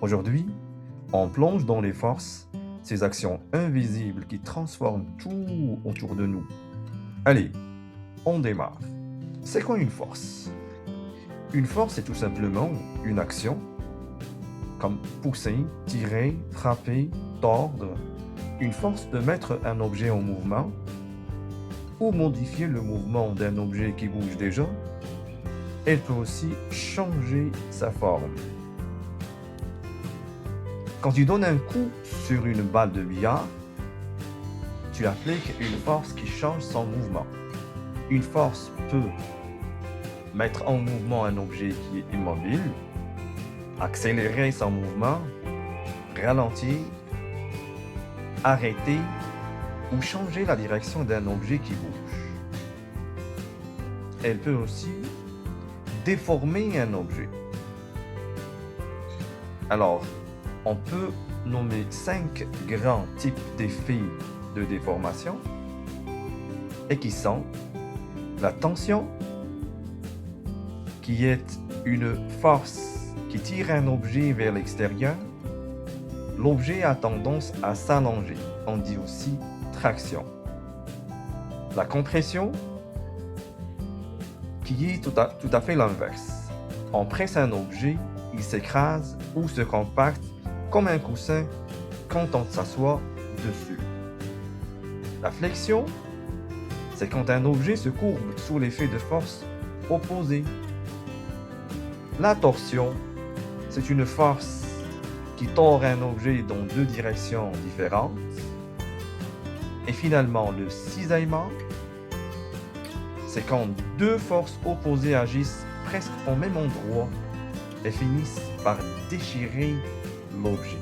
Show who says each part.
Speaker 1: Aujourd'hui, on plonge dans les forces, ces actions invisibles qui transforment tout autour de nous. Allez, on démarre. C'est quoi une force? Une force est tout simplement une action, comme pousser, tirer, frapper, tordre. Une force peut mettre un objet en mouvement ou modifier le mouvement d'un objet qui bouge déjà. Elle peut aussi changer sa forme. Quand tu donnes un coup sur une balle de billard, tu appliques une force qui change son mouvement. Une force peut mettre en mouvement un objet qui est immobile, accélérer son mouvement, ralentir, arrêter ou changer la direction d'un objet qui bouge. Elle peut aussi déformer un objet. Alors, on peut nommer 5 grands types d'effets de déformation et qui sont la tension, qui est une force qui tire un objet vers l'extérieur. L'objet a tendance à s'allonger, on dit aussi traction. La compression, qui est tout à fait l'inverse. On presse un objet, il s'écrase ou se compacte comme un coussin quand on s'assoit dessus. La flexion, c'est quand un objet se courbe sous l'effet de force opposée. La torsion, c'est une force qui tord un objet dans deux directions différentes. Et finalement, le cisaillement, c'est quand deux forces opposées agissent presque au même endroit et finissent par déchirer l'objet.